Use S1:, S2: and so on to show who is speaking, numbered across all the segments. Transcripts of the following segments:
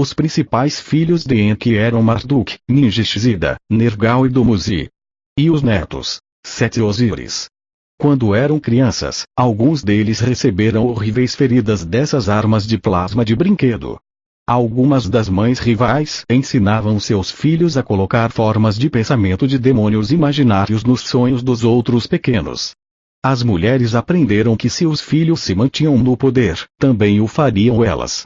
S1: Os principais filhos de Enki eram Marduk, Ninjishzida, Nergal e Dumuzi. E os netos, Sete e Osíris. Quando eram crianças, alguns deles receberam horríveis feridas dessas armas de plasma de brinquedo. Algumas das mães rivais ensinavam seus filhos a colocar formas de pensamento de demônios imaginários nos sonhos dos outros pequenos. As mulheres aprenderam que se os filhos se mantinham no poder, também o fariam elas.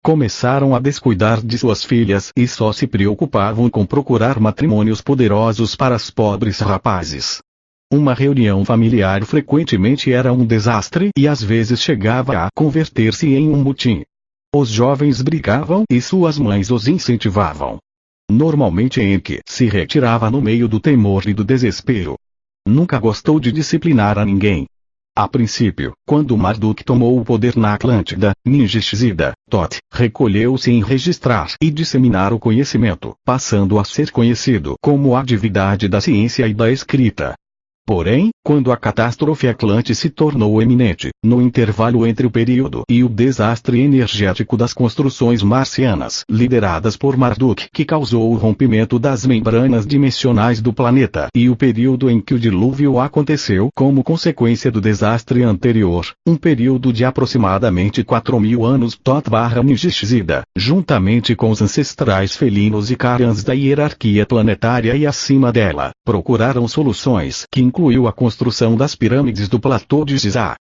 S1: Começaram a descuidar de suas filhas e só se preocupavam com procurar matrimônios poderosos para os pobres rapazes. Uma reunião familiar frequentemente era um desastre e às vezes chegava a converter-se em um motim. Os jovens brigavam e suas mães os incentivavam. Normalmente Enki se retirava no meio do temor e do desespero. Nunca gostou de disciplinar a ninguém. A princípio, quando Marduk tomou o poder na Atlântida, Ninjishzida, Thoth, recolheu-se em registrar e disseminar o conhecimento, passando a ser conhecido como a divindade da ciência e da escrita. Porém, quando a catástrofe Atlante se tornou eminente, no intervalo entre o período e o desastre energético das construções marcianas lideradas por Marduk que causou o rompimento das membranas dimensionais do planeta e o período em que o dilúvio aconteceu como consequência do desastre anterior, um período de aproximadamente 4.000 anos Thoth/Ninjishzida, juntamente com os ancestrais felinos e carians da hierarquia planetária e acima dela, procuraram soluções que incluiu a construção das pirâmides do platô de Gizá.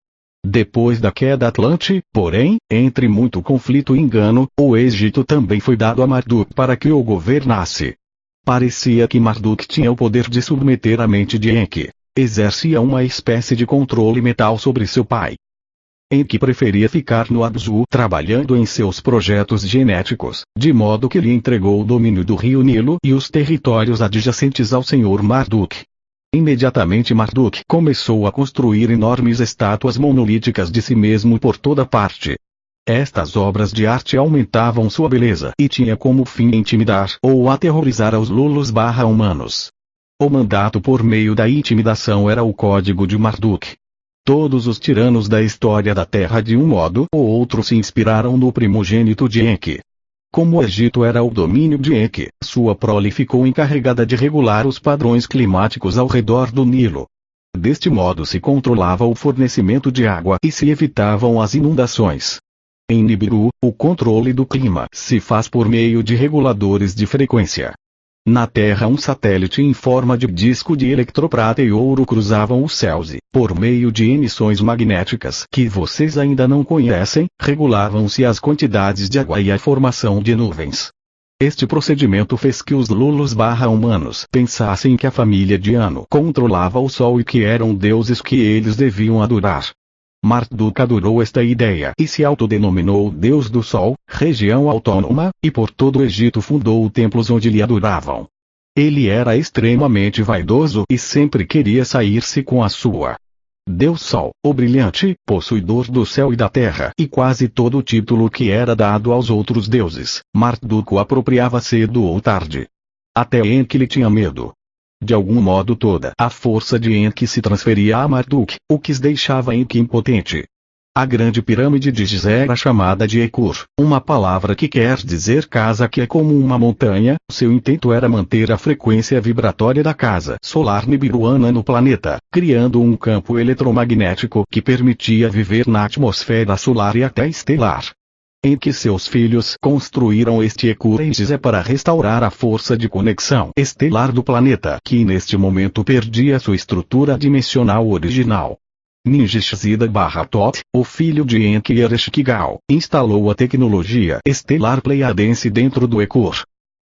S1: Depois da queda Atlante, porém, entre muito conflito e engano, o Egito também foi dado a Marduk para que o governasse. Parecia que Marduk tinha o poder de submeter a mente de Enki. Exercia uma espécie de controle mental sobre seu pai. Enki preferia ficar no Abzu trabalhando em seus projetos genéticos, de modo que lhe entregou o domínio do rio Nilo e os territórios adjacentes ao senhor Marduk. Imediatamente Marduk começou a construir enormes estátuas monolíticas de si mesmo por toda parte. Estas obras de arte aumentavam sua beleza e tinha como fim intimidar ou aterrorizar aos Lulus/humanos. O mandato por meio da intimidação era o código de Marduk. Todos os tiranos da história da Terra de um modo ou outro se inspiraram no primogênito de Enki. Como o Egito era o domínio de Enki, sua prole ficou encarregada de regular os padrões climáticos ao redor do Nilo. Deste modo se controlava o fornecimento de água e se evitavam as inundações. Em Nibiru, o controle do clima se faz por meio de reguladores de frequência. Na Terra um satélite em forma de disco de eletroprata e ouro cruzavam os céus e, por meio de emissões magnéticas que vocês ainda não conhecem, regulavam-se as quantidades de água e a formação de nuvens. Este procedimento fez que os Lulus/humanos pensassem que a família de Anu controlava o Sol e que eram deuses que eles deviam adorar. Marduk adorou esta ideia e se autodenominou Deus do Sol, região autônoma, e por todo o Egito fundou templos onde lhe adoravam. Ele era extremamente vaidoso e sempre queria sair-se com a sua. Deus Sol, o brilhante, possuidor do céu e da terra e quase todo o título que era dado aos outros deuses, Marduk o apropriava cedo ou tarde. Até Enki lhe tinha medo. De algum modo toda a força de Enki se transferia a Marduk, o que deixava Enki impotente. A grande pirâmide de Gizé era chamada de Ekur, uma palavra que quer dizer casa que é como uma montanha. Seu intento era manter a frequência vibratória da casa solar nibiruana no planeta, criando um campo eletromagnético que permitia viver na atmosfera solar e até estelar. Em que seus filhos construíram este Ekur em Gizé para restaurar a força de conexão estelar do planeta que neste momento perdia sua estrutura dimensional original. Ninjishzida/Thoth, o filho de Enki Ereshkigal, instalou a tecnologia estelar pleiadense dentro do Ekur.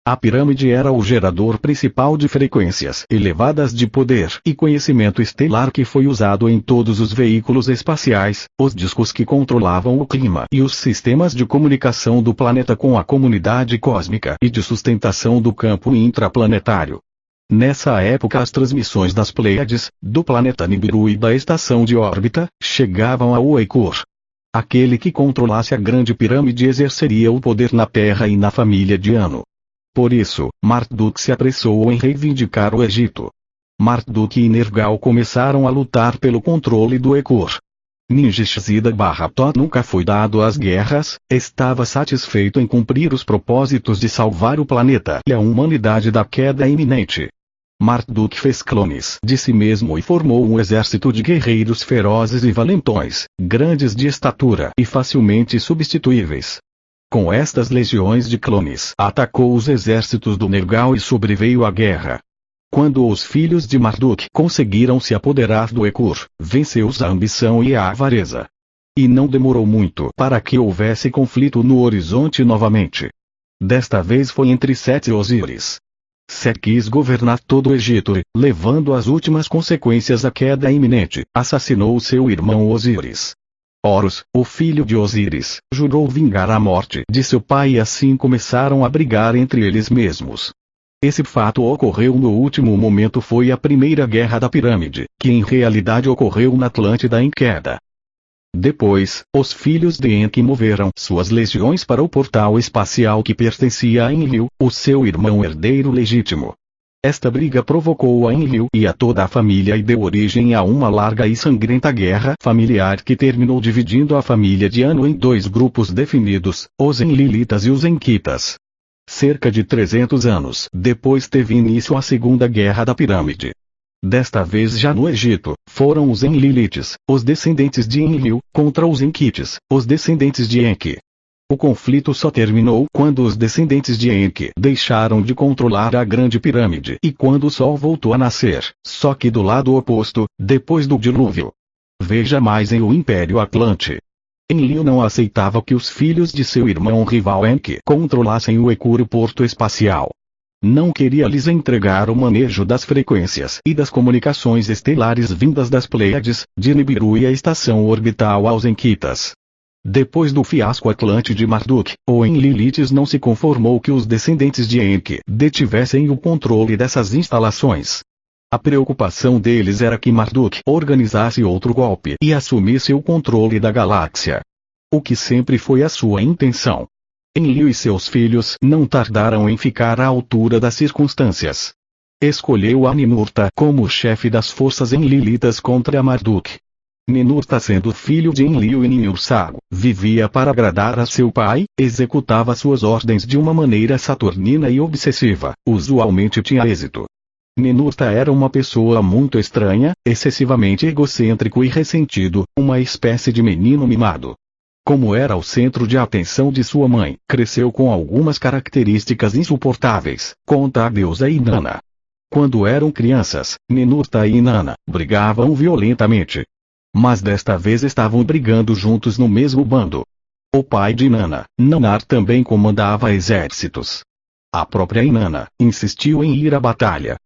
S1: A pirâmide era o gerador principal de frequências elevadas de poder e conhecimento estelar que foi usado em todos os veículos espaciais, os discos que controlavam o clima e os sistemas de comunicação do planeta com a comunidade cósmica e de sustentação do campo intraplanetário. Nessa época as transmissões das Pleiades, do planeta Nibiru e da estação de órbita, chegavam ao Ekur. Aquele que controlasse a grande pirâmide exerceria o poder na Terra e na família de Anu. Por isso, Marduk se apressou em reivindicar o Egito. Marduk e Nergal começaram a lutar pelo controle do Ekur. Ninjishida-Tot nunca foi dado às guerras, estava satisfeito em cumprir os propósitos de salvar o planeta e a humanidade da queda iminente. Marduk fez clones de si mesmo e formou um exército de guerreiros ferozes e valentões, grandes de estatura e facilmente substituíveis. Com estas legiões de clones, atacou os exércitos do Nergal e sobreveio à guerra. Quando os filhos de Marduk conseguiram se apoderar do Ekur, venceu-os a ambição e a avareza. E não demorou muito para que houvesse conflito no horizonte novamente. Desta vez foi entre Sete e Osíris. Set quis governar todo o Egito e, levando às últimas consequências a queda iminente, assassinou seu irmão Osíris. Horus, o filho de Osíris, jurou vingar a morte de seu pai e assim começaram a brigar entre eles mesmos. Esse fato ocorreu no último momento, foi a primeira guerra da pirâmide, que em realidade ocorreu na Atlântida em queda. Depois, os filhos de Enki moveram suas legiões para o portal espacial que pertencia a Enlil, o seu irmão herdeiro legítimo. Esta briga provocou a Enlil e a toda a família e deu origem a uma larga e sangrenta guerra familiar que terminou dividindo a família de Anu em dois grupos definidos, os Enlilitas e os Enkitas. Cerca de 300 anos depois teve início a Segunda Guerra da Pirâmide. Desta vez já no Egito, foram os Enlilites, os descendentes de Enlil, contra os Enkites, os descendentes de Enki. O conflito só terminou quando os descendentes de Enki deixaram de controlar a Grande Pirâmide e quando o Sol voltou a nascer, só que do lado oposto, depois do dilúvio. Veja mais em O Império Atlante. Enlil não aceitava que os filhos de seu irmão rival Enki controlassem o Ekuru Porto Espacial. Não queria lhes entregar o manejo das frequências e das comunicações estelares vindas das Pleiades, de Nibiru e a estação orbital aos Enkitas. Depois do fiasco Atlante de Marduk, o Enlilites não se conformou que os descendentes de Enki detivessem o controle dessas instalações. A preocupação deles era que Marduk organizasse outro golpe e assumisse o controle da galáxia. O que sempre foi a sua intenção. Enlil e seus filhos não tardaram em ficar à altura das circunstâncias. Escolheu a Ninurta como chefe das forças Enlilitas contra Marduk. Ninurta, sendo filho de Enlil e Ninursago, vivia para agradar a seu pai, executava suas ordens de uma maneira saturnina e obsessiva, usualmente tinha êxito. Ninurta era uma pessoa muito estranha, excessivamente egocêntrico e ressentido, uma espécie de menino mimado. Como era o centro de atenção de sua mãe, cresceu com algumas características insuportáveis, conta a deusa Inanna. Quando eram crianças, Ninurta e Inanna brigavam violentamente. Mas desta vez estavam brigando juntos no mesmo bando. O pai de Inanna, Nanar, também comandava exércitos. A própria Inanna insistiu em ir à batalha.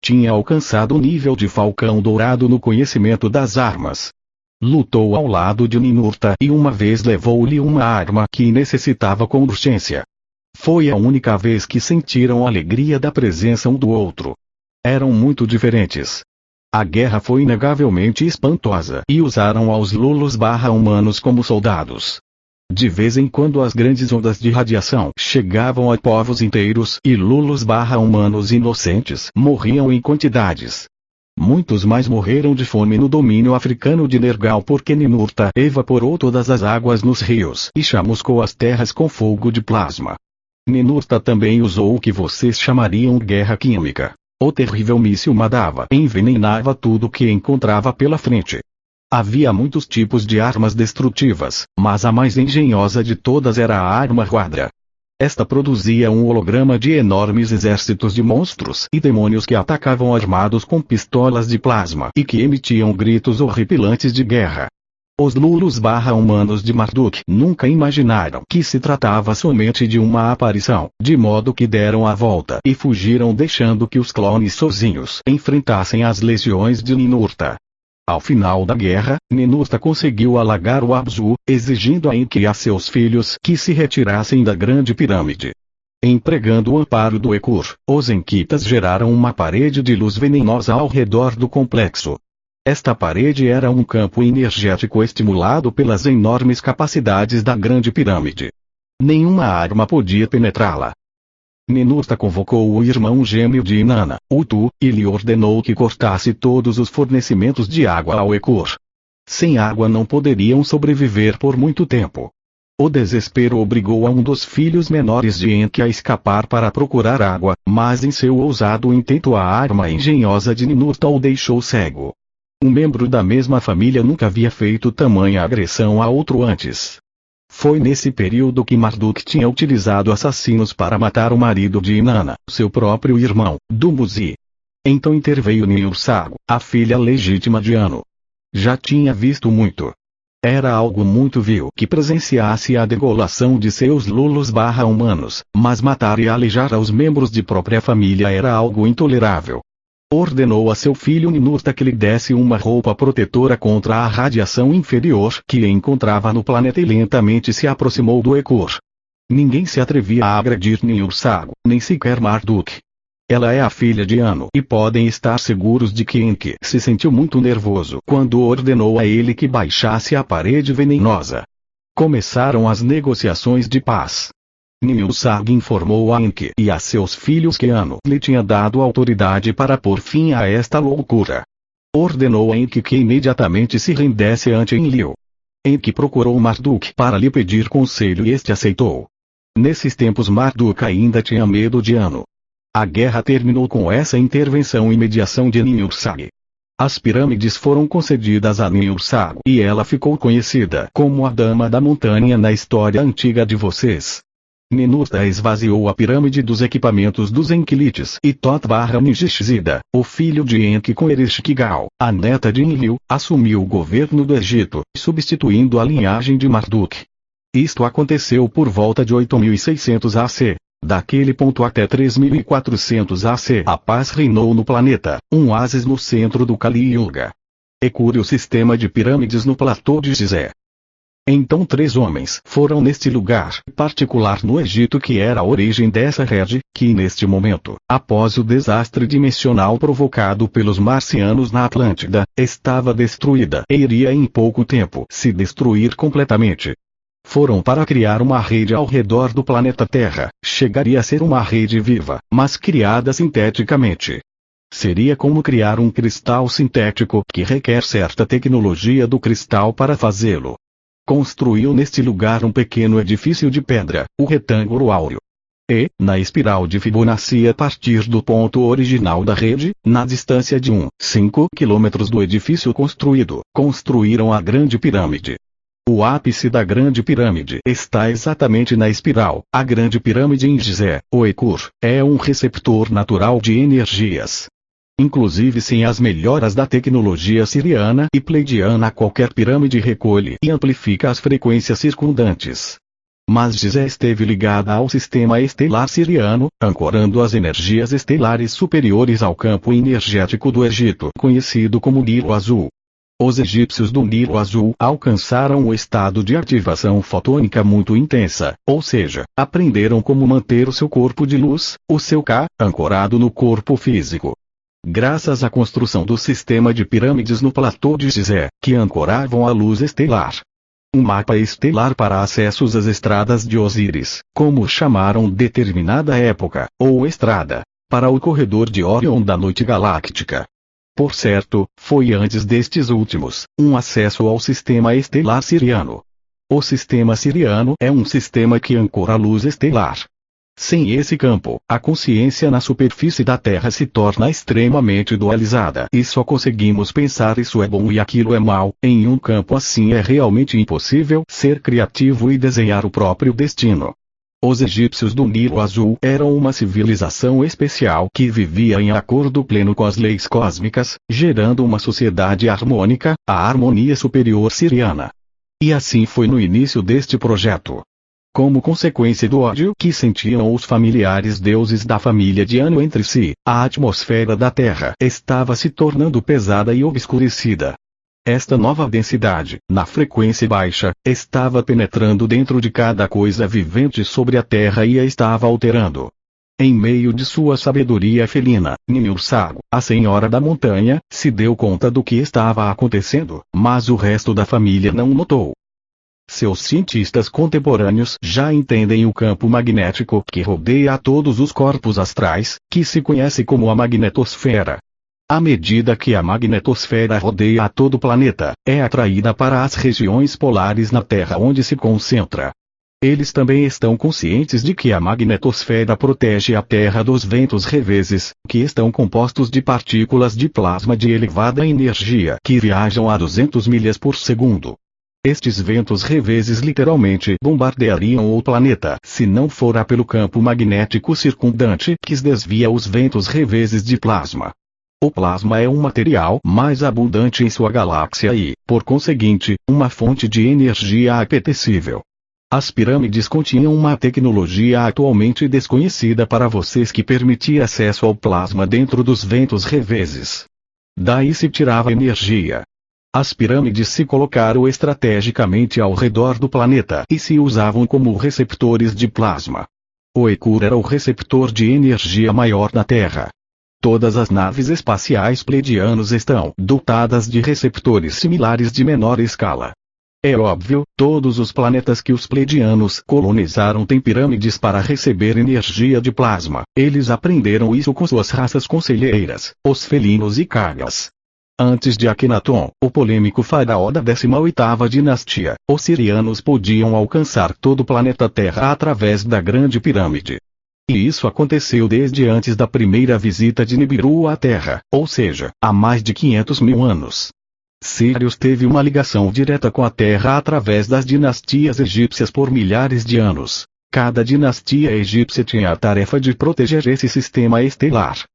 S1: Tinha alcançado o nível de falcão dourado no conhecimento das armas. Lutou ao lado de Ninurta e uma vez levou-lhe uma arma que necessitava com urgência. Foi a única vez que sentiram a alegria da presença um do outro. Eram muito diferentes. A guerra foi inegavelmente espantosa e usaram aos Lulus/humanos como soldados. De vez em quando as grandes ondas de radiação chegavam a povos inteiros e Lulus/humanos inocentes morriam em quantidades. Muitos mais morreram de fome no domínio africano de Nergal porque Ninurta evaporou todas as águas nos rios e chamuscou as terras com fogo de plasma. Ninurta também usou o que vocês chamariam de guerra química. O terrível míssil Madava envenenava tudo que encontrava pela frente. Havia muitos tipos de armas destrutivas, mas a mais engenhosa de todas era a arma Quadra. Esta produzia um holograma de enormes exércitos de monstros e demônios que atacavam armados com pistolas de plasma e que emitiam gritos horripilantes de guerra. Os Lulus/humanos de Marduk nunca imaginaram que se tratava somente de uma aparição, de modo que deram a volta e fugiram deixando que os clones sozinhos enfrentassem as legiões de Ninurta. Ao final da guerra, Ninurta conseguiu alagar o Abzu, exigindo a Enki e a seus filhos que se retirassem da Grande Pirâmide. Empregando o amparo do Ekur, os Enkitas geraram uma parede de luz venenosa ao redor do complexo. Esta parede era um campo energético estimulado pelas enormes capacidades da Grande Pirâmide. Nenhuma arma podia penetrá-la. Ninurta convocou o irmão gêmeo de Inanna, Utu, e lhe ordenou que cortasse todos os fornecimentos de água ao Ekur. Sem água não poderiam sobreviver por muito tempo. O desespero obrigou a um dos filhos menores de Enki a escapar para procurar água, mas em seu ousado intento a arma engenhosa de Ninurta o deixou cego. Um membro da mesma família nunca havia feito tamanha agressão a outro antes. Foi nesse período que Marduk tinha utilizado assassinos para matar o marido de Inanna, seu próprio irmão, Dumuzi. Então interveio Niursago, a filha legítima de Anu. Já tinha visto muito. Era algo muito vil que presenciasse a degolação de seus lulos/humanos, mas matar e aleijar os membros de própria família era algo intolerável. Ordenou a seu filho Ninurta que lhe desse uma roupa protetora contra a radiação inferior que encontrava no planeta e lentamente se aproximou do Ekur. Ninguém se atrevia a agredir Niursago, nem sequer Marduk. Ela é a filha de Anu e podem estar seguros de que Enki se sentiu muito nervoso quando ordenou a ele que baixasse a parede venenosa. Começaram as negociações de paz. Niursago informou a Enki e a seus filhos que Anu lhe tinha dado autoridade para pôr fim a esta loucura. Ordenou a Enki que imediatamente se rendesse ante Enlil. Enki procurou Marduk para lhe pedir conselho e este aceitou. Nesses tempos Marduk ainda tinha medo de Anu. A guerra terminou com essa intervenção e mediação de Niursago. As pirâmides foram concedidas a Niursago e ela ficou conhecida como a Dama da Montanha na história antiga de vocês. Ninurta esvaziou a pirâmide dos equipamentos dos Enkites e Tot-Ningishzida, o filho de Enki com Ereshkigal, a neta de Enlil, assumiu o governo do Egito, substituindo a linhagem de Marduk. Isto aconteceu por volta de 8600 AC. Daquele ponto até 3400 AC a paz reinou no planeta, um oásis no centro do Kali Yuga. Ecure o sistema de pirâmides no platô de Gizé. Então 3 homens foram neste lugar particular no Egito que era a origem dessa rede, que neste momento, após o desastre dimensional provocado pelos marcianos na Atlântida, estava destruída e iria em pouco tempo se destruir completamente. Foram para criar uma rede ao redor do planeta Terra, chegaria a ser uma rede viva, mas criada sinteticamente. Seria como criar um cristal sintético que requer certa tecnologia do cristal para fazê-lo. Construiu neste lugar um pequeno edifício de pedra, o retângulo áureo. E, na espiral de Fibonacci a partir do ponto original da rede, na distância de 5 quilômetros do edifício construído, construíram a Grande Pirâmide. O ápice da Grande Pirâmide está exatamente na espiral. A Grande Pirâmide em Gizé, o Ekur, é um receptor natural de energias. Inclusive sem as melhoras da tecnologia siriana e pleidiana, qualquer pirâmide recolhe e amplifica as frequências circundantes. Mas Gizé esteve ligada ao sistema estelar siriano, ancorando as energias estelares superiores ao campo energético do Egito, conhecido como Nilo Azul. Os egípcios do Nilo Azul alcançaram o estado de ativação fotônica muito intensa, ou seja, aprenderam como manter o seu corpo de luz, o seu Ka, ancorado no corpo físico. Graças à construção do sistema de pirâmides no platô de Gizé, que ancoravam a luz estelar. Um mapa estelar para acessos às estradas de Osíris, como chamaram determinada época, ou estrada, para o corredor de Órion da noite galáctica. Por certo, foi antes destes últimos, um acesso ao sistema estelar siriano. O sistema siriano é um sistema que ancora a luz estelar. Sem esse campo, a consciência na superfície da Terra se torna extremamente dualizada e só conseguimos pensar isso é bom e aquilo é mal. Em um campo assim é realmente impossível ser criativo e desenhar o próprio destino. Os egípcios do Nilo Azul eram uma civilização especial que vivia em acordo pleno com as leis cósmicas, gerando uma sociedade harmônica, a harmonia superior siriana. E assim foi no início deste projeto. Como consequência do ódio que sentiam os familiares deuses da família de Anu entre si, a atmosfera da Terra estava se tornando pesada e obscurecida. Esta nova densidade, na frequência baixa, estava penetrando dentro de cada coisa vivente sobre a Terra e a estava alterando. Em meio de sua sabedoria felina, Niursago, a Senhora da Montanha, se deu conta do que estava acontecendo, mas o resto da família não notou. Seus cientistas contemporâneos já entendem o campo magnético que rodeia a todos os corpos astrais, que se conhece como a magnetosfera. À medida que a magnetosfera rodeia a todo o planeta, é atraída para as regiões polares na Terra onde se concentra. Eles também estão conscientes de que a magnetosfera protege a Terra dos ventos reveses, que estão compostos de partículas de plasma de elevada energia que viajam a 200 milhas por segundo. Estes ventos reveses literalmente bombardeariam o planeta se não fora pelo campo magnético circundante que desvia os ventos reveses de plasma. O plasma é um material mais abundante em sua galáxia e, por conseguinte, uma fonte de energia apetecível. As pirâmides continham uma tecnologia atualmente desconhecida para vocês que permitia acesso ao plasma dentro dos ventos reveses. Daí se tirava energia. As pirâmides se colocaram estrategicamente ao redor do planeta e se usavam como receptores de plasma. O Ekur era o receptor de energia maior da Terra. Todas as naves espaciais pleiadianas estão dotadas de receptores similares de menor escala. É óbvio, todos os planetas que os pleiadianos colonizaram têm pirâmides para receber energia de plasma. Eles aprenderam isso com suas raças conselheiras, os felinos e cagas. Antes de Akhenaton, o polêmico faraó da 18ª dinastia, os sirianos podiam alcançar todo o planeta Terra através da Grande Pirâmide. E isso aconteceu desde antes da primeira visita de Nibiru à Terra, ou seja, há mais de 500 mil anos. Sirius teve uma ligação direta com a Terra através das dinastias egípcias por milhares de anos. Cada dinastia egípcia tinha a tarefa de proteger esse sistema estelar.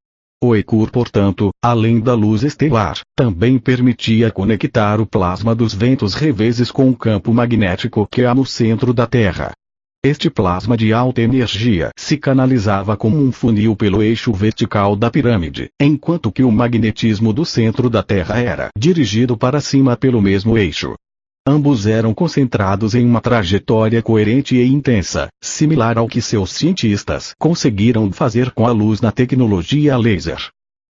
S1: O Ekur, portanto, além da luz estelar, também permitia conectar o plasma dos ventos reveses com o campo magnético que há no centro da Terra. Este plasma de alta energia se canalizava como um funil pelo eixo vertical da pirâmide, enquanto que o magnetismo do centro da Terra era dirigido para cima pelo mesmo eixo. Ambos eram concentrados em uma trajetória coerente e intensa, similar ao que seus cientistas conseguiram fazer com a luz na tecnologia laser.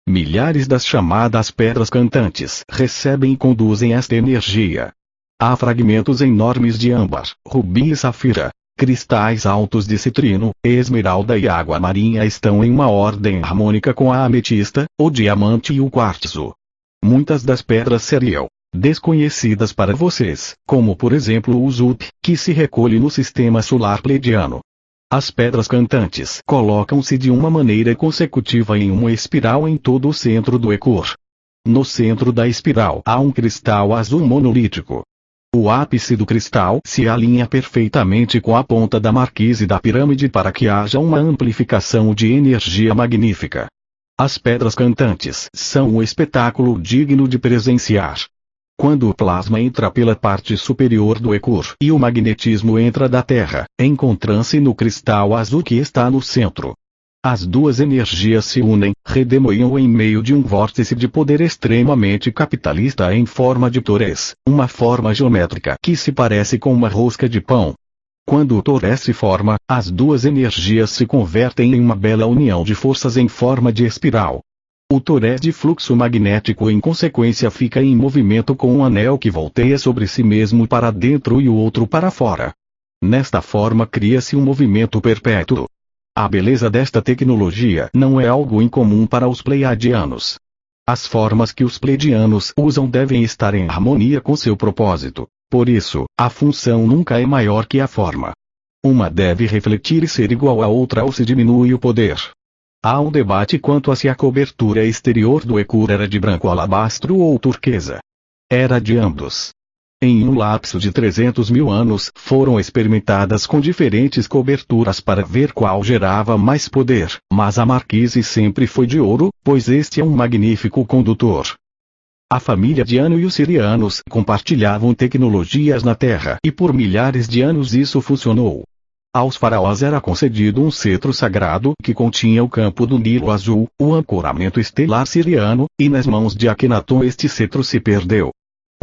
S1: Milhares das chamadas pedras cantantes recebem e conduzem esta energia. Há fragmentos enormes de âmbar, rubi e safira. Cristais altos de citrino, esmeralda e água marinha estão em uma ordem harmônica com a ametista, o diamante e o quartzo. Muitas das pedras seriam desconhecidas para vocês, como por exemplo o Zup, que se recolhe no sistema solar pleiadiano. As pedras cantantes colocam-se de uma maneira consecutiva em uma espiral em todo o centro do Ekur. No centro da espiral há um cristal azul monolítico. O ápice do cristal se alinha perfeitamente com a ponta da marquise da pirâmide para que haja uma amplificação de energia magnífica. As pedras cantantes são um espetáculo digno de presenciar. Quando o plasma entra pela parte superior do Ekur e o magnetismo entra da Terra, encontram-se no cristal azul que está no centro. As duas energias se unem, redemoinham em meio de um vórtice de poder extremamente capitalista em forma de torés, uma forma geométrica que se parece com uma rosca de pão. Quando o toré se forma, as duas energias se convertem em uma bela união de forças em forma de espiral. O toré de fluxo magnético em consequência fica em movimento com um anel que volteia sobre si mesmo para dentro e o outro para fora. Nesta forma cria-se um movimento perpétuo. A beleza desta tecnologia não é algo incomum para os pleiadianos. As formas que os pleiadianos usam devem estar em harmonia com seu propósito, por isso, a função nunca é maior que a forma. Uma deve refletir e ser igual à outra ou se diminui o poder. Há um debate quanto a se a cobertura exterior do Ekur era de branco alabastro ou turquesa. Era de ambos. Em um lapso de 300 mil anos foram experimentadas com diferentes coberturas para ver qual gerava mais poder, mas a marquise sempre foi de ouro, pois este é um magnífico condutor. A família de Anu e os sirianos compartilhavam tecnologias na Terra e por milhares de anos isso funcionou. Aos faraós era concedido um cetro sagrado que continha o campo do Nilo azul, o ancoramento estelar siriano, e nas mãos de Akhenaton este cetro se perdeu.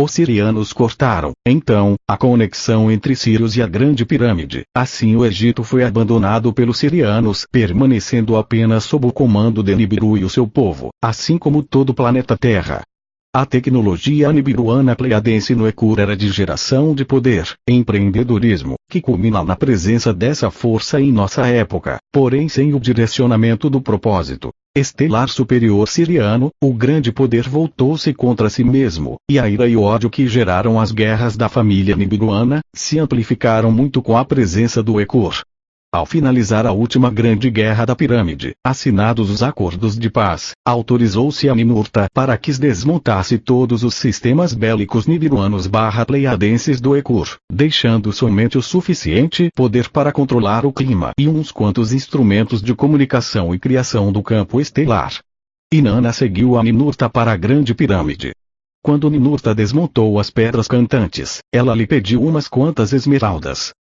S1: Os sirianos cortaram, então, a conexão entre Sírios e a Grande Pirâmide. Assim o Egito foi abandonado pelos sirianos, permanecendo apenas sob o comando de Nibiru e o seu povo, assim como todo o planeta Terra. A tecnologia nibiruana pleiadense no Ekur era de geração de poder, empreendedorismo, que culmina na presença dessa força em nossa época, porém sem o direcionamento do propósito. estelar superior siriano, o grande poder voltou-se contra si mesmo, e a ira e o ódio que geraram as guerras da família nibiruana, se amplificaram muito com a presença do Ekur. Ao finalizar a última grande guerra da pirâmide, assinados os acordos de paz, autorizou-se a Ninurta para que desmontasse todos os sistemas bélicos nibiruanos/pleiadenses do Ekur, deixando somente o suficiente poder para controlar o clima e uns quantos instrumentos de comunicação e criação do campo estelar. Inanna seguiu a Ninurta para a grande pirâmide. Quando Ninurta desmontou as pedras cantantes, ela lhe pediu umas quantas esmeraldas.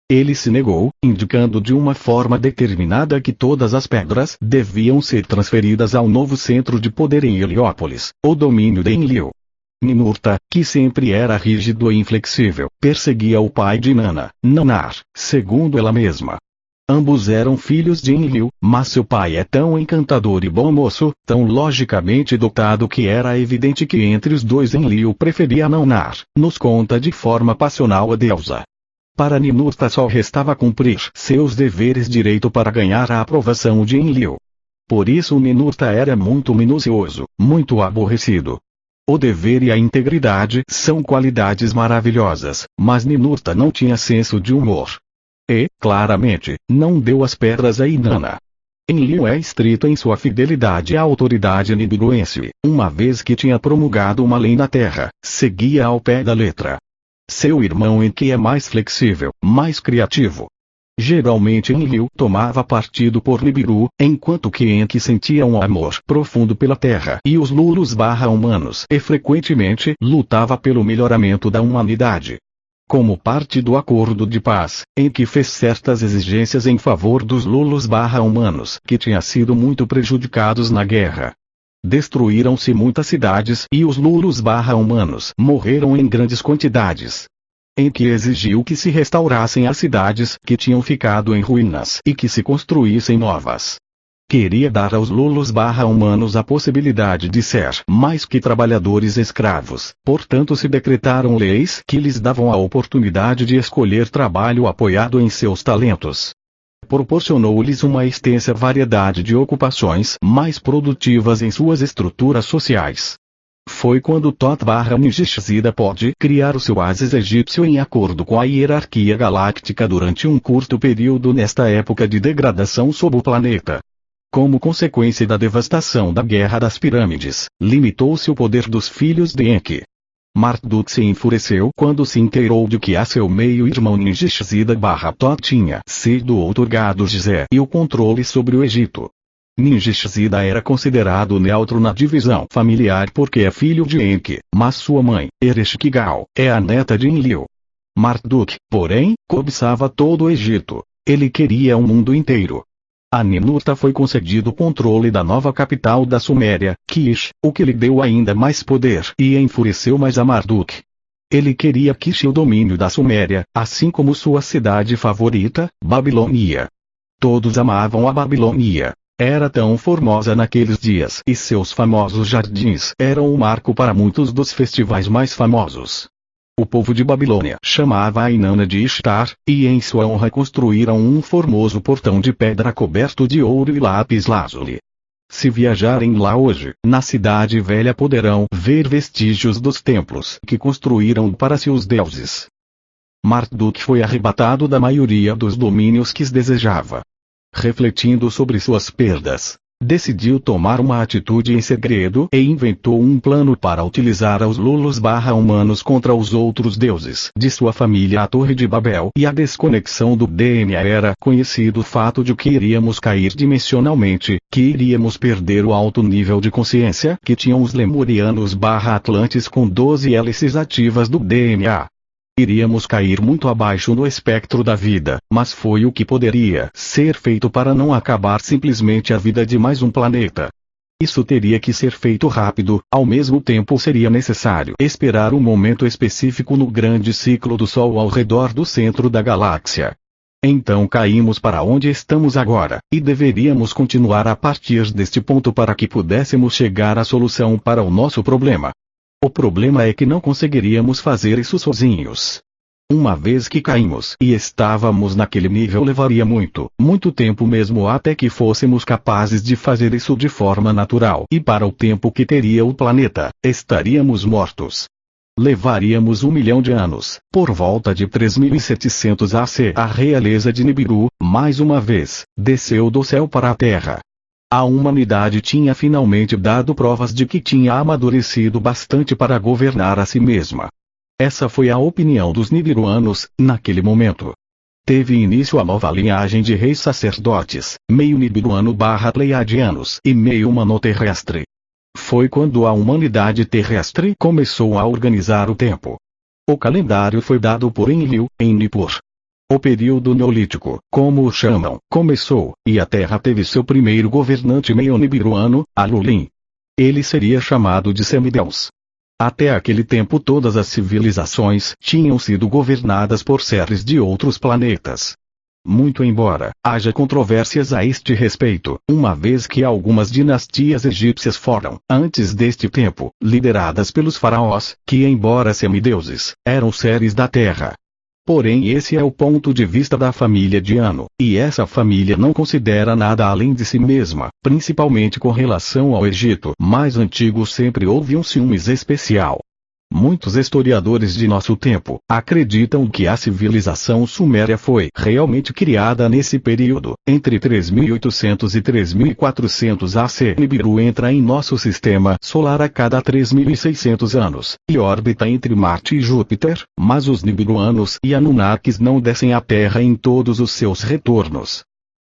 S1: Ele se negou, indicando de uma forma determinada que todas as pedras deviam ser transferidas ao novo centro de poder em Heliópolis, o domínio de Enlil. Ninurta, que sempre era rígido e inflexível, perseguia o pai de Inanna, Nannar, segundo ela mesma. Ambos eram filhos de Enlil, mas seu pai é tão encantador e bom moço, tão logicamente dotado que era evidente que entre os dois Enlil preferia Nannar, nos conta de forma passional a deusa. Para Ninurta só restava cumprir seus deveres direito para ganhar a aprovação de Enlil. Por isso Ninurta era muito minucioso, muito aborrecido. O dever e a integridade são qualidades maravilhosas, mas Ninurta não tinha senso de humor. E, claramente, não deu as pedras a Inanna. Enlil é estrito em sua fidelidade à autoridade nibiruense, uma vez que tinha promulgado uma lei na terra, seguia ao pé da letra. Seu irmão Enki é mais flexível, mais criativo. Geralmente Enlil tomava partido por Nibiru, enquanto que Enki sentia um amor profundo pela terra e os Lulus/humanos e frequentemente lutava pelo melhoramento da humanidade. Como parte do acordo de paz, Enki fez certas exigências em favor dos Lulus/humanos que tinham sido muito prejudicados na guerra. Destruíram-se muitas cidades e os Lulus/humanos morreram em grandes quantidades. Enki exigiu que se restaurassem as cidades que tinham ficado em ruínas e que se construíssem novas. Queria dar aos Lulus/humanos a possibilidade de ser mais que trabalhadores escravos, portanto se decretaram leis que lhes davam a oportunidade de escolher trabalho apoiado em seus talentos. Proporcionou-lhes uma extensa variedade de ocupações mais produtivas em suas estruturas sociais. Foi quando Thoth/Ningishzida pôde criar o seu oásis egípcio em acordo com a hierarquia galáctica durante um curto período nesta época de degradação sob o planeta. Como consequência da devastação da Guerra das Pirâmides, limitou-se o poder dos filhos de Enki. Marduk se enfureceu quando se inteirou de que a seu meio-irmão Ningishzida/Thoth tinha sido outorgado Gizé e o controle sobre o Egito. Ningishzida era considerado neutro na divisão familiar porque é filho de Enki, mas sua mãe, Ereshkigal, é a neta de Enlil. Marduk, porém, cobiçava todo o Egito. Ele queria o mundo inteiro. A Ninurta foi concedido o controle da nova capital da Suméria, Kish, o que lhe deu ainda mais poder e enfureceu mais a Marduk. Ele queria Kish e o domínio da Suméria, assim como sua cidade favorita, Babilônia. Todos amavam a Babilônia. Era tão formosa naqueles dias e seus famosos jardins eram um marco para muitos dos festivais mais famosos. O povo de Babilônia chamava a Inanna de Ishtar, e em sua honra construíram um formoso portão de pedra coberto de ouro e lápis-lazuli. Se viajarem lá hoje, na cidade velha poderão ver vestígios dos templos que construíram para si os deuses. Marduk foi arrebatado da maioria dos domínios que desejava. Refletindo sobre suas perdas, decidiu tomar uma atitude em segredo e inventou um plano para utilizar os Lulus/humanos contra os outros deuses de sua família. A Torre de Babel e a desconexão do DNA era conhecido o fato de que iríamos cair dimensionalmente, que iríamos perder o alto nível de consciência que tinham os Lemurianos/Atlantes com 12 hélices ativas do DNA. Iríamos cair muito abaixo no espectro da vida, mas foi o que poderia ser feito para não acabar simplesmente a vida de mais um planeta. Isso teria que ser feito rápido, ao mesmo tempo seria necessário esperar um momento específico no grande ciclo do Sol ao redor do centro da galáxia. Então caímos para onde estamos agora, e deveríamos continuar a partir deste ponto para que pudéssemos chegar à solução para o nosso problema. O problema é que não conseguiríamos fazer isso sozinhos. Uma vez que caímos e estávamos naquele nível, levaria muito tempo mesmo até que fôssemos capazes de fazer isso de forma natural. E para o tempo que teria o planeta, estaríamos mortos. Levaríamos 1 milhão de anos. Por volta de 3700 AC, a realeza de Nibiru, mais uma vez, desceu do céu para a Terra. A humanidade tinha finalmente dado provas de que tinha amadurecido bastante para governar a si mesma. Essa foi a opinião dos nibiruanos, naquele momento. Teve início a nova linhagem de reis sacerdotes, meio nibiruano/pleiadianos e meio humano-terrestre. Foi quando a humanidade terrestre começou a organizar o tempo. O calendário foi dado por Enlil, em Nippur. O período neolítico, como o chamam, começou, e a Terra teve seu primeiro governante meio nibiruano, Alulin. Ele seria chamado de semideus. Até aquele tempo todas as civilizações tinham sido governadas por seres de outros planetas. Muito embora haja controvérsias a este respeito, uma vez que algumas dinastias egípcias foram, antes deste tempo, lideradas pelos faraós, que embora semideuses, eram seres da terra. Porém esse é o ponto de vista da família de Anu, e essa família não considera nada além de si mesma, principalmente com relação ao Egito mais antigo. Sempre houve um ciúmes especial. Muitos historiadores de nosso tempo acreditam que a civilização suméria foi realmente criada nesse período, entre 3800 e 3400 AC. Nibiru entra em nosso sistema solar a cada 3600 anos, e orbita entre Marte e Júpiter, mas os nibiruanos e Anunnakis não descem à Terra em todos os seus retornos.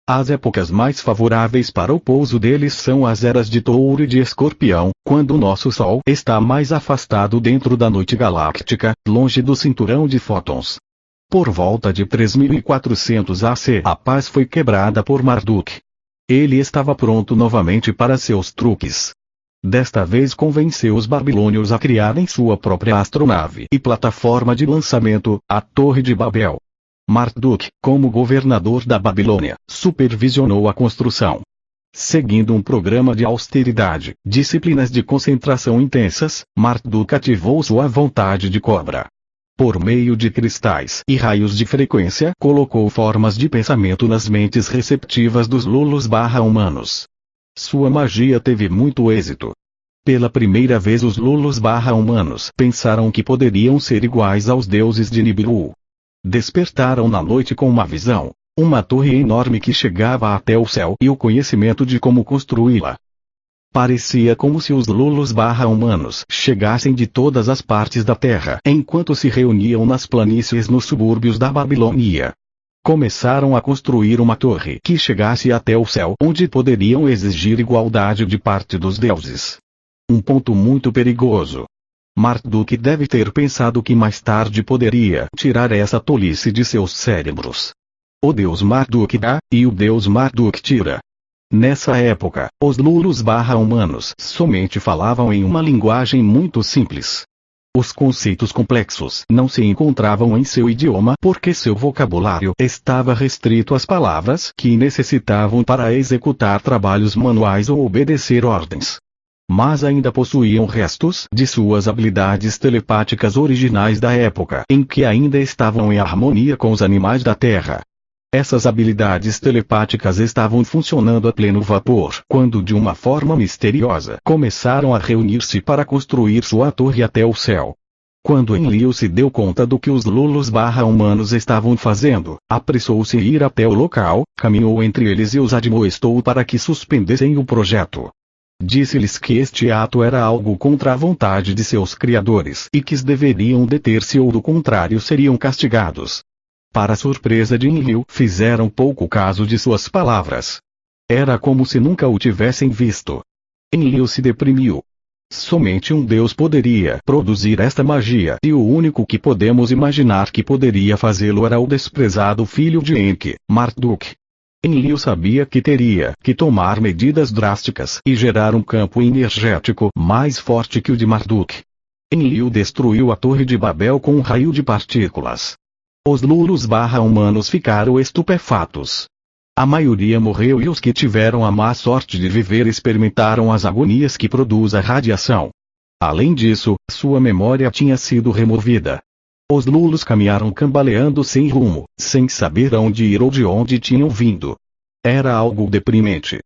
S1: As épocas mais favoráveis para o pouso deles são as eras de Touro e de Escorpião, quando o nosso Sol está mais afastado dentro da noite galáctica, longe do cinturão de fótons. Por volta de 3400 AC, a paz foi quebrada por Marduk. Ele estava pronto novamente para seus truques. Desta vez convenceu os babilônios a criarem sua própria astronave e plataforma de lançamento, a Torre de Babel. Marduk, como governador da Babilônia, supervisionou a construção. Seguindo um programa de austeridade, disciplinas de concentração intensas, Marduk ativou sua vontade de cobra. Por meio de cristais e raios de frequência, colocou formas de pensamento nas mentes receptivas dos Lulus/humanos. Sua magia teve muito êxito. Pela primeira vez os Lulus/humanos pensaram que poderiam ser iguais aos deuses de Nibiru. Despertaram na noite com uma visão, uma torre enorme que chegava até o céu e o conhecimento de como construí-la. Parecia como se os Lulus/humanos chegassem de todas as partes da Terra enquanto se reuniam nas planícies nos subúrbios da Babilônia. Começaram a construir uma torre que chegasse até o céu, onde poderiam exigir igualdade de parte dos deuses. Um ponto muito perigoso. Marduk deve ter pensado que mais tarde poderia tirar essa tolice de seus cérebros. O deus Marduk dá, e o deus Marduk tira. Nessa época, os Lulus/humanos somente falavam em uma linguagem muito simples. Os conceitos complexos não se encontravam em seu idioma porque seu vocabulário estava restrito às palavras que necessitavam para executar trabalhos manuais ou obedecer ordens. Mas ainda possuíam restos de suas habilidades telepáticas originais da época em que ainda estavam em harmonia com os animais da Terra. Essas habilidades telepáticas estavam funcionando a pleno vapor quando de uma forma misteriosa começaram a reunir-se para construir sua torre até o céu. Quando Enlil se deu conta do que os Lulus/humanos estavam fazendo, apressou-se em ir até o local, caminhou entre eles e os admoestou para que suspendessem o projeto. Disse-lhes que este ato era algo contra a vontade de seus criadores e que deveriam deter-se ou do contrário seriam castigados. Para surpresa de Enlil, fizeram pouco caso de suas palavras. Era como se nunca o tivessem visto. Enlil se deprimiu. Somente um deus poderia produzir esta magia e o único que podemos imaginar que poderia fazê-lo era o desprezado filho de Enki, Marduk. Enlil sabia que teria que tomar medidas drásticas e gerar um campo energético mais forte que o de Marduk. Enlil destruiu a Torre de Babel com um raio de partículas. Os Lulus/humanos ficaram estupefatos. A maioria morreu e os que tiveram a má sorte de viver experimentaram as agonias que produz a radiação. Além disso, sua memória tinha sido removida. Os lulos caminharam cambaleando sem rumo, sem saber aonde ir ou de onde tinham vindo. Era algo deprimente.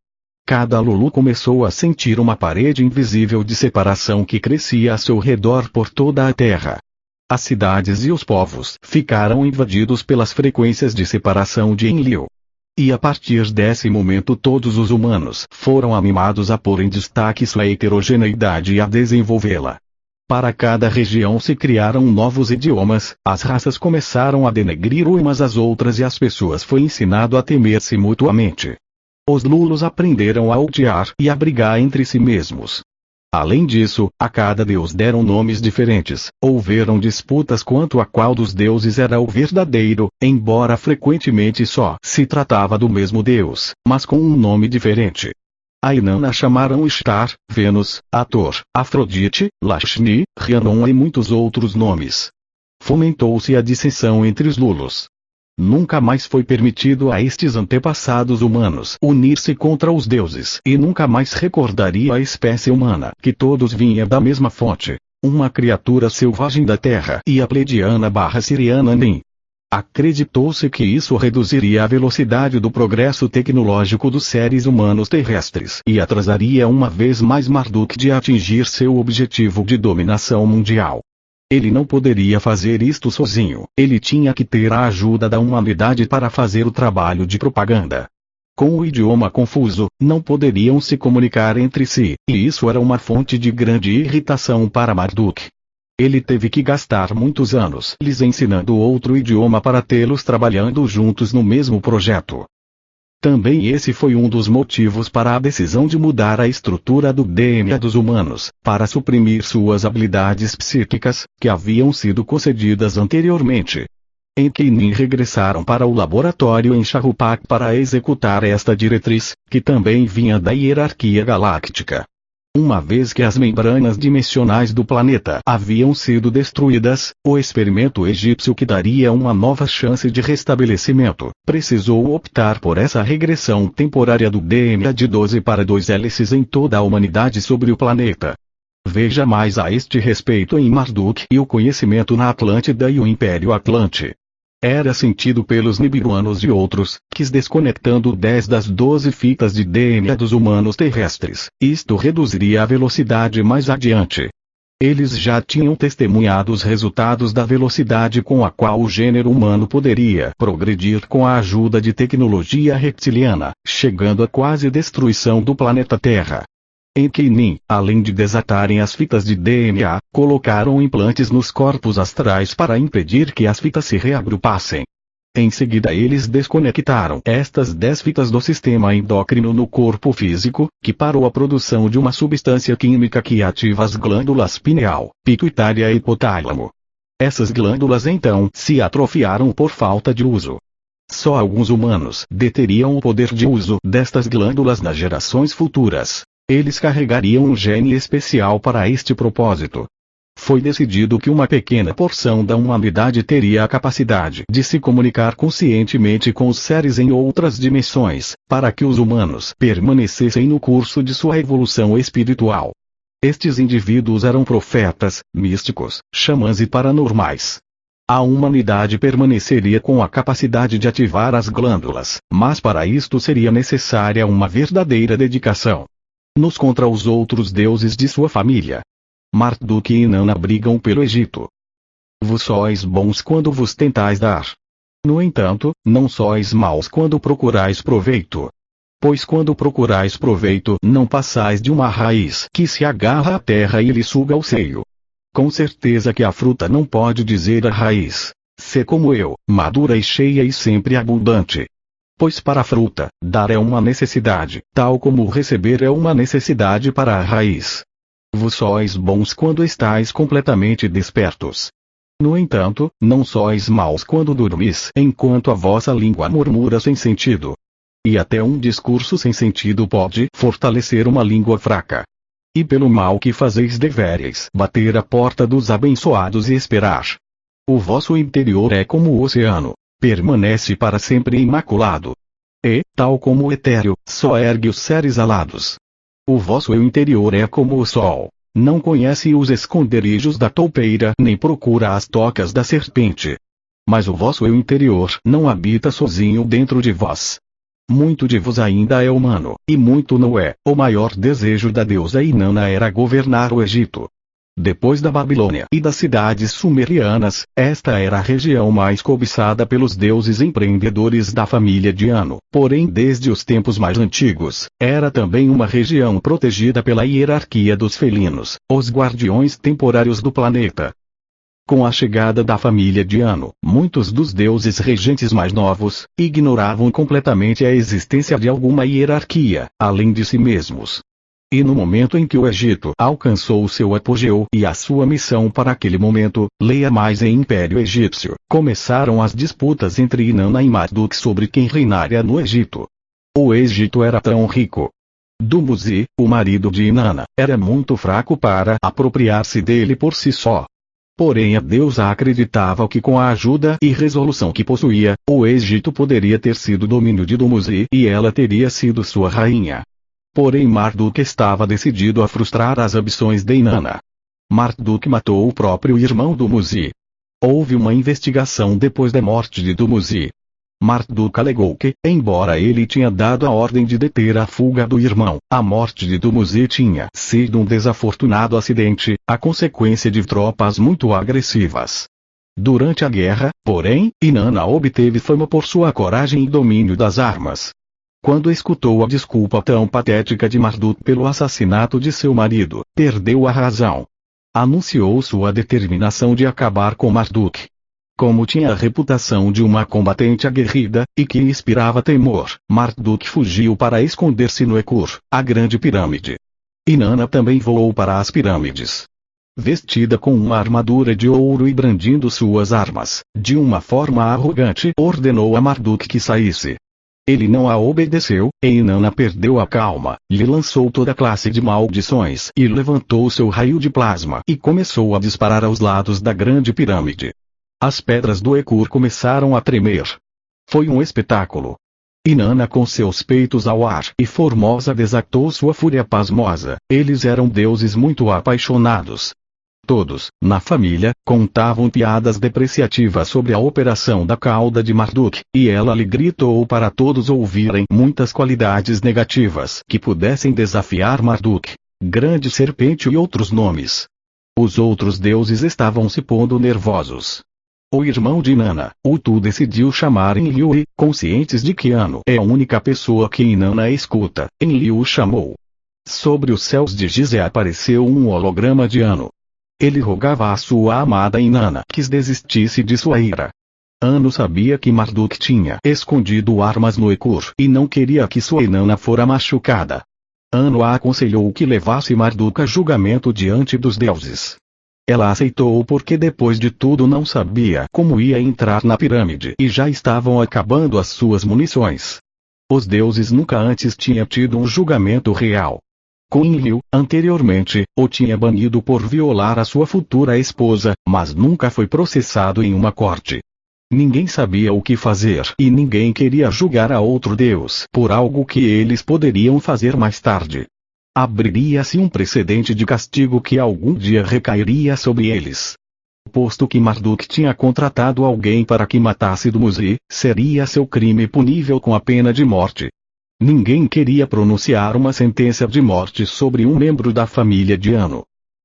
S1: Cada lulu começou a sentir uma parede invisível de separação que crescia a seu redor por toda a terra. As cidades e os povos ficaram invadidos pelas frequências de separação de Enlil. E a partir desse momento todos os humanos foram animados a pôr em destaque sua heterogeneidade e a desenvolvê-la. Para cada região se criaram novos idiomas, as raças começaram a denegrir umas às outras e as pessoas foi ensinado a temer-se mutuamente. Os lulos aprenderam a odiar e a brigar entre si mesmos. Além disso, a cada deus deram nomes diferentes, houveram disputas quanto a qual dos deuses era o verdadeiro, embora frequentemente só se tratava do mesmo deus, mas com um nome diferente. A Inanna chamaram Ishtar, Vênus, Hathor, Afrodite, Lakshmi, Rhiannon e muitos outros nomes. Fomentou-se a dissensão entre os lulos. Nunca mais foi permitido a estes antepassados humanos unir-se contra os deuses e nunca mais recordaria a espécie humana que todos vinham da mesma fonte, uma criatura selvagem da terra e a pleiadiana/siriana Nin. Acreditou-se que isso reduziria a velocidade do progresso tecnológico dos seres humanos terrestres e atrasaria uma vez mais Marduk de atingir seu objetivo de dominação mundial. Ele não poderia fazer isto sozinho, ele tinha que ter a ajuda da humanidade para fazer o trabalho de propaganda. Com o idioma confuso, não poderiam se comunicar entre si, e isso era uma fonte de grande irritação para Marduk. Ele teve que gastar muitos anos lhes ensinando outro idioma para tê-los trabalhando juntos no mesmo projeto. Também esse foi um dos motivos para a decisão de mudar a estrutura do DNA dos humanos, para suprimir suas habilidades psíquicas, que haviam sido concedidas anteriormente. Enki e Nin regressaram para o laboratório em Shahrupak para executar esta diretriz, que também vinha da hierarquia galáctica. Uma vez que as membranas dimensionais do planeta haviam sido destruídas, o experimento egípcio que daria uma nova chance de restabelecimento, precisou optar por essa regressão temporária do DNA de 12 para 2 hélices em toda a humanidade sobre o planeta. Veja mais a este respeito em Marduk e o conhecimento na Atlântida e o Império Atlante. Era sentido pelos nibiruanos e outros, que desconectando 10 das 12 fitas de DNA dos humanos terrestres, isto reduziria a velocidade mais adiante. Eles já tinham testemunhado os resultados da velocidade com a qual o gênero humano poderia progredir com a ajuda de tecnologia reptiliana, chegando à quase destruição do planeta Terra. Enki e Nin, além de desatarem as fitas de DNA, colocaram implantes nos corpos astrais para impedir que as fitas se reagrupassem. Em seguida eles desconectaram estas 10 fitas do sistema endócrino no corpo físico, que parou a produção de uma substância química que ativa as glândulas pineal, pituitária e hipotálamo. Essas glândulas então se atrofiaram por falta de uso. Só alguns humanos deteriam o poder de uso destas glândulas nas gerações futuras. Eles carregariam um gene especial para este propósito. Foi decidido que uma pequena porção da humanidade teria a capacidade de se comunicar conscientemente com os seres em outras dimensões, para que os humanos permanecessem no curso de sua evolução espiritual. Estes indivíduos eram profetas, místicos, xamãs e paranormais. A humanidade permaneceria com a capacidade de ativar as glândulas, mas para isto seria necessária uma verdadeira dedicação. Nos contra os outros deuses de sua família. Marduk e Inanna brigam pelo Egito. Vós sois bons quando vos tentais dar. No entanto, não sois maus quando procurais proveito. Pois quando procurais proveito não passais de uma raiz que se agarra à terra e lhe suga o seio. Com certeza que a fruta não pode dizer à raiz, sê como eu, madura e cheia e sempre abundante. Pois para a fruta, dar é uma necessidade, tal como receber é uma necessidade para a raiz. Vós sois bons quando estáis completamente despertos. No entanto, não sois maus quando dormis, enquanto a vossa língua murmura sem sentido. E até um discurso sem sentido pode fortalecer uma língua fraca. E pelo mal que fazeis devereis bater a porta dos abençoados e esperar. O vosso interior é como o oceano. Permanece para sempre imaculado. E, tal como o etéreo, só ergue os seres alados. O vosso eu interior é como o sol. Não conhece os esconderijos da toupeira nem procura as tocas da serpente. Mas o vosso eu interior não habita sozinho dentro de vós. Muito de vos ainda é humano, e muito não é. O maior desejo da deusa Inanna era governar o Egito. Depois da Babilônia e das cidades sumerianas, esta era a região mais cobiçada pelos deuses empreendedores da família de Anu. Porém, desde os tempos mais antigos, era também uma região protegida pela hierarquia dos felinos, os guardiões temporários do planeta. Com a chegada da família de Anu, muitos dos deuses regentes mais novos ignoravam completamente a existência de alguma hierarquia, além de si mesmos. E no momento em que o Egito alcançou o seu apogeu e a sua missão para aquele momento, leia mais em Império Egípcio, começaram as disputas entre Inanna e Marduk sobre quem reinaria no Egito. O Egito era tão rico. Dumuzi, o marido de Inanna, era muito fraco para apropriar-se dele por si só. Porém a deusa acreditava que com a ajuda e resolução que possuía, o Egito poderia ter sido domínio de Dumuzi e ela teria sido sua rainha. Porém Marduk estava decidido a frustrar as ambições de Inanna. Marduk matou o próprio irmão Dumuzi. Houve uma investigação depois da morte de Dumuzi. Marduk alegou que, embora ele tinha dado a ordem de deter a fuga do irmão, a morte de Dumuzi tinha sido um desafortunado acidente, a consequência de tropas muito agressivas. Durante a guerra, porém, Inanna obteve fama por sua coragem e domínio das armas. Quando escutou a desculpa tão patética de Marduk pelo assassinato de seu marido, perdeu a razão. Anunciou sua determinação de acabar com Marduk. Como tinha a reputação de uma combatente aguerrida, e que inspirava temor, Marduk fugiu para esconder-se no Ekur, a grande pirâmide. Inanna também voou para as pirâmides. Vestida com uma armadura de ouro e brandindo suas armas, de uma forma arrogante ordenou a Marduk que saísse. Ele não a obedeceu, e Inanna perdeu a calma, lhe lançou toda classe de maldições e levantou seu raio de plasma e começou a disparar aos lados da grande pirâmide. As pedras do Ekur começaram a tremer. Foi um espetáculo. Inanna com seus peitos ao ar e Formosa desatou sua fúria pasmosa. Eles eram deuses muito apaixonados. Todos, na família, contavam piadas depreciativas sobre a operação da cauda de Marduk, e ela lhe gritou para todos ouvirem muitas qualidades negativas que pudessem desafiar Marduk, grande serpente e outros nomes. Os outros deuses estavam se pondo nervosos. O irmão de Inanna, Utu, decidiu chamar Enlil e, conscientes de que Anu é a única pessoa que Inanna escuta, Enlil o chamou. Sobre os céus de Gizé apareceu um holograma de Anu. Ele rogava à sua amada Inanna que desistisse de sua ira. Anu sabia que Marduk tinha escondido armas no Ekur e não queria que sua Inanna fora machucada. Anu a aconselhou que levasse Marduk a julgamento diante dos deuses. Ela aceitou porque depois de tudo não sabia como ia entrar na pirâmide e já estavam acabando as suas munições. Os deuses nunca antes tinham tido um julgamento real. Com Enlil, anteriormente, o tinha banido por violar a sua futura esposa, mas nunca foi processado em uma corte. Ninguém sabia o que fazer e ninguém queria julgar a outro deus por algo que eles poderiam fazer mais tarde. Abriria-se um precedente de castigo que algum dia recairia sobre eles. Posto que Marduk tinha contratado alguém para que matasse Dumuzi, seria seu crime punível com a pena de morte. Ninguém queria pronunciar uma sentença de morte sobre um membro da família de Anu.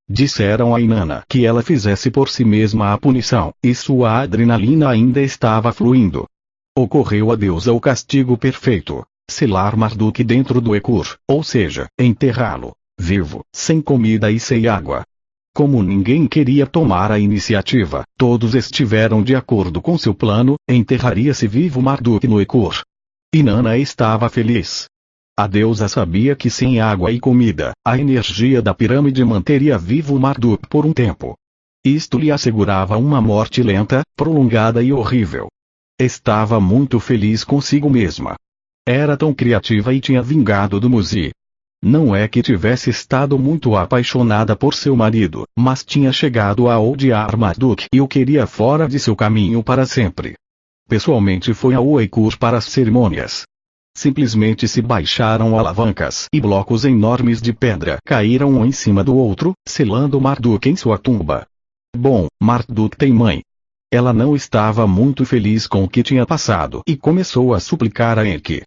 S1: Disseram a Inanna que ela fizesse por si mesma a punição, e sua adrenalina ainda estava fluindo. Ocorreu a deusa o castigo perfeito: selar Marduk dentro do Ekur, ou seja, enterrá-lo, vivo, sem comida e sem água. Como ninguém queria tomar a iniciativa, todos estiveram de acordo com seu plano: enterraria-se vivo Marduk no Ekur. Inanna estava feliz. A deusa sabia que sem água e comida, a energia da pirâmide manteria vivo Marduk por um tempo. Isto lhe assegurava uma morte lenta, prolongada e horrível. Estava muito feliz consigo mesma. Era tão criativa e tinha vingado Dumuzi. Não é que tivesse estado muito apaixonada por seu marido, mas tinha chegado a odiar Marduk e o queria fora de seu caminho para sempre. Pessoalmente foi a Ekur para as cerimônias. Simplesmente se baixaram alavancas e blocos enormes de pedra caíram um em cima do outro, selando Marduk em sua tumba. Bom, Marduk tem mãe. Ela não estava muito feliz com o que tinha passado e começou a suplicar a Enki.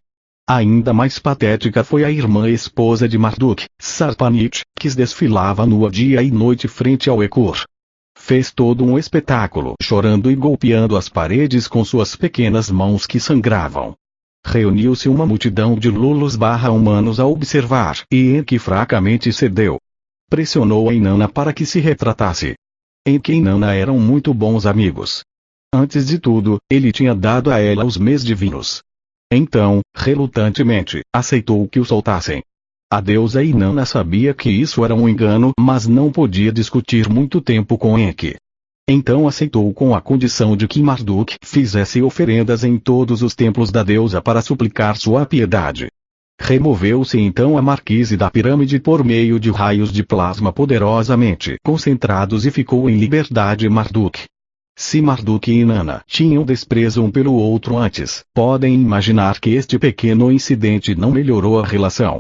S1: Ainda mais patética foi a irmã esposa de Marduk, Sarpanit, que desfilava nua dia e noite frente ao Ekur. Fez todo um espetáculo, chorando e golpeando as paredes com suas pequenas mãos que sangravam. Reuniu-se uma multidão de lulos/humanos a observar, e Enki fracamente cedeu. Pressionou a Inanna para que se retratasse. Enki e Inanna eram muito bons amigos. Antes de tudo, ele tinha dado a ela os meios divinos. Então, relutantemente, aceitou que o soltassem. A deusa Inanna sabia que isso era um engano, mas não podia discutir muito tempo com Enki. Então aceitou com a condição de que Marduk fizesse oferendas em todos os templos da deusa para suplicar sua piedade. Removeu-se então a marquise da pirâmide por meio de raios de plasma poderosamente concentrados e ficou em liberdade Marduk. Se Marduk e Inanna tinham desprezo um pelo outro antes, podem imaginar que este pequeno incidente não melhorou a relação.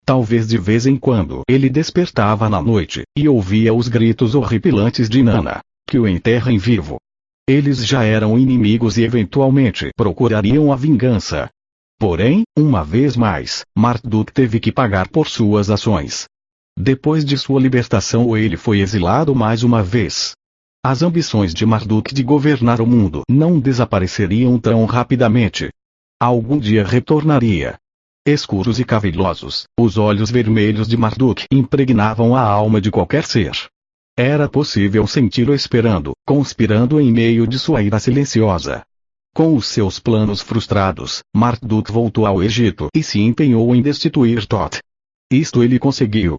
S1: Talvez de vez em quando ele despertava na noite, e ouvia os gritos horripilantes de Inanna, que o enterrem vivo. Eles já eram inimigos e eventualmente procurariam a vingança. Porém, uma vez mais, Marduk teve que pagar por suas ações. Depois de sua libertação ele foi exilado mais uma vez. As ambições de Marduk de governar o mundo não desapareceriam tão rapidamente. Algum dia retornaria. Escuros e cavilosos, os olhos vermelhos de Marduk impregnavam a alma de qualquer ser. Era possível senti-lo esperando, conspirando em meio de sua ira silenciosa. Com os seus planos frustrados, Marduk voltou ao Egito e se empenhou em destituir Thoth. Isto ele conseguiu.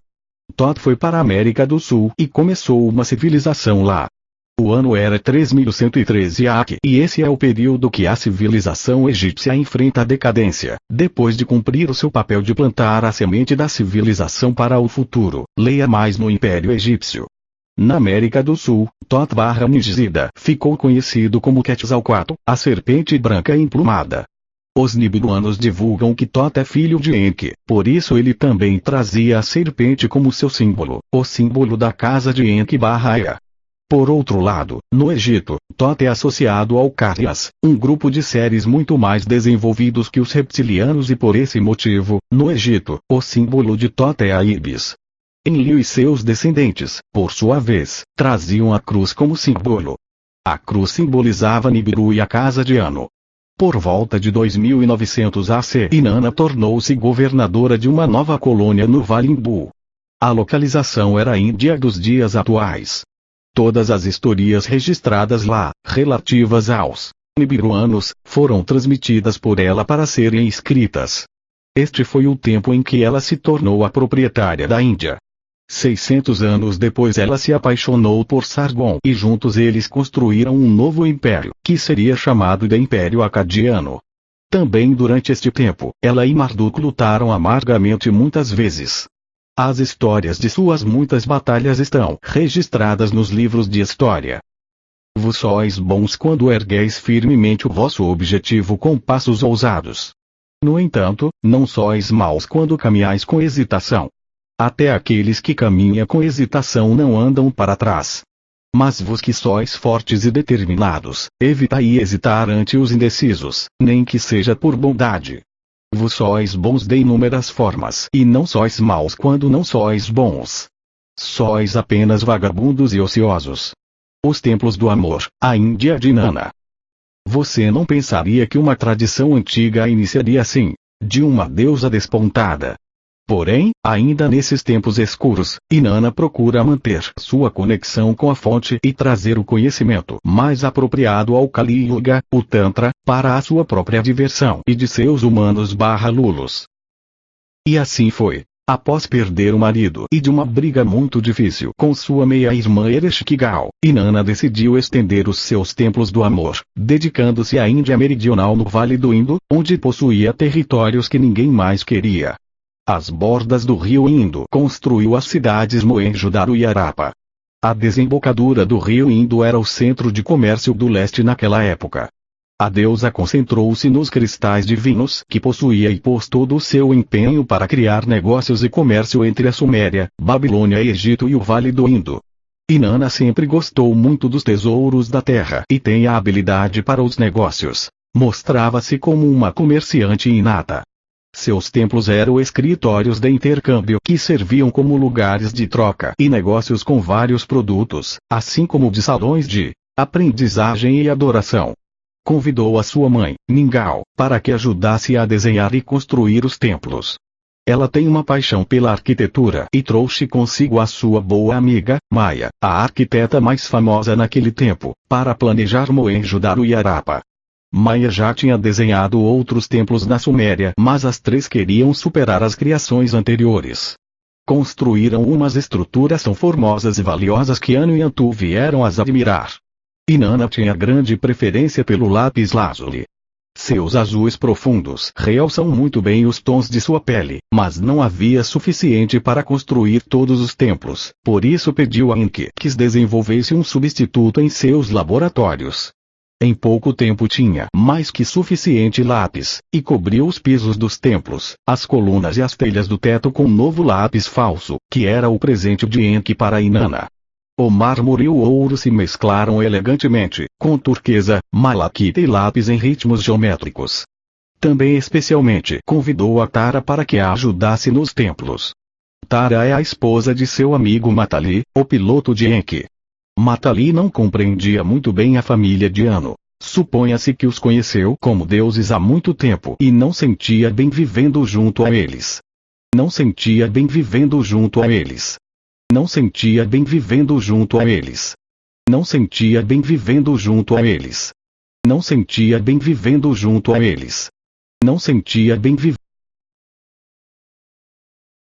S1: Thoth foi para a América do Sul e começou uma civilização lá. O ano era 3113 AC e esse é o período que a civilização egípcia enfrenta a decadência, depois de cumprir o seu papel de plantar a semente da civilização para o futuro. Leia mais no Império Egípcio. Na América do Sul, Thoth/Ningzida ficou conhecido como Quetzalcoatl, a serpente branca emplumada. Os nibiruanos divulgam que Thoth é filho de Enki, por isso ele também trazia a serpente como seu símbolo, o símbolo da casa de Enki/Ea. Por outro lado, no Egito, Thoth é associado ao Carias, um grupo de seres muito mais desenvolvidos que os reptilianos e por esse motivo, no Egito, o símbolo de Thoth é a Ibis. Enlil e seus descendentes, por sua vez, traziam a cruz como símbolo. A cruz simbolizava Nibiru e a casa de Anu. Por volta de 2900 AC, Inanna tornou-se governadora de uma nova colônia no Vale Imbu. A localização era a Índia dos dias atuais. Todas as historias registradas lá, relativas aos nibiruanos, foram transmitidas por ela para serem escritas. Este foi o tempo em que ela se tornou a proprietária da Índia. 600 anos depois ela se apaixonou por Sargon e juntos eles construíram um novo império, que seria chamado de Império Acadiano. Também durante este tempo, ela e Marduk lutaram amargamente muitas vezes. As histórias de suas muitas batalhas estão registradas nos livros de história. Vós sois bons quando ergueis firmemente o vosso objetivo com passos ousados. No entanto, não sois maus quando caminhais com hesitação. Até aqueles que caminham com hesitação não andam para trás. Mas vós que sois fortes e determinados, evitai hesitar ante os indecisos, nem que seja por bondade. Vós sois bons de inúmeras formas e não sois maus quando não sois bons. Sois apenas vagabundos e ociosos. Os templos do amor, a Índia de Inanna. Você não pensaria que uma tradição antiga iniciaria assim, de uma deusa despontada. Porém, ainda nesses tempos escuros, Inanna procura manter sua conexão com a fonte e trazer o conhecimento mais apropriado ao Kali Yuga, o Tantra, para a sua própria diversão e de seus humanos/lulos. E assim foi. Após perder o marido e de uma briga muito difícil com sua meia-irmã Ereshkigal, Inanna decidiu estender os seus templos do amor, dedicando-se à Índia meridional no Vale do Indo, onde possuía territórios que ninguém mais queria. Às bordas do rio Indo construiu as cidades Mohenjo-Daro e Harappa. A desembocadura do rio Indo era o centro de comércio do leste naquela época. A deusa concentrou-se nos cristais divinos que possuía e pôs todo o seu empenho para criar negócios e comércio entre a Suméria, Babilônia e Egito e o Vale do Indo. Inanna sempre gostou muito dos tesouros da terra e tem a habilidade para os negócios. Mostrava-se como uma comerciante inata. Seus templos eram escritórios de intercâmbio que serviam como lugares de troca e negócios com vários produtos, assim como de salões de aprendizagem e adoração. Convidou a sua mãe, Ningal, para que ajudasse a desenhar e construir os templos. Ela tem uma paixão pela arquitetura e trouxe consigo a sua boa amiga, Maia, a arquiteta mais famosa naquele tempo, para planejar Mohenjo-Daro e Harappa. Maia já tinha desenhado outros templos na Suméria, mas as três queriam superar as criações anteriores. Construíram umas estruturas tão formosas e valiosas que Anu e Antu vieram as admirar. Inanna tinha grande preferência pelo lápis lazuli. Seus azuis profundos realçam muito bem os tons de sua pele, mas não havia suficiente para construir todos os templos, por isso pediu a Enki que desenvolvesse um substituto em seus laboratórios. Em pouco tempo tinha mais que suficiente lápis, e cobriu os pisos dos templos, as colunas e as telhas do teto com um novo lápis falso, que era o presente de Enki para Inanna. O mármore e o ouro se mesclaram elegantemente, com turquesa, malaquita e lápis em ritmos geométricos. Também especialmente convidou a Tara para que a ajudasse nos templos. Tara é a esposa de seu amigo Matali, o piloto de Enki. Matali não compreendia muito bem a família de Anu. Suponha-se que os conheceu como deuses há muito tempo e não sentia bem vivendo junto a eles. Não sentia bem vivendo junto a eles. Não sentia bem vivendo junto a eles. Não sentia bem vivendo junto a eles. Não sentia bem vivendo junto a eles. Não sentia bem vivendo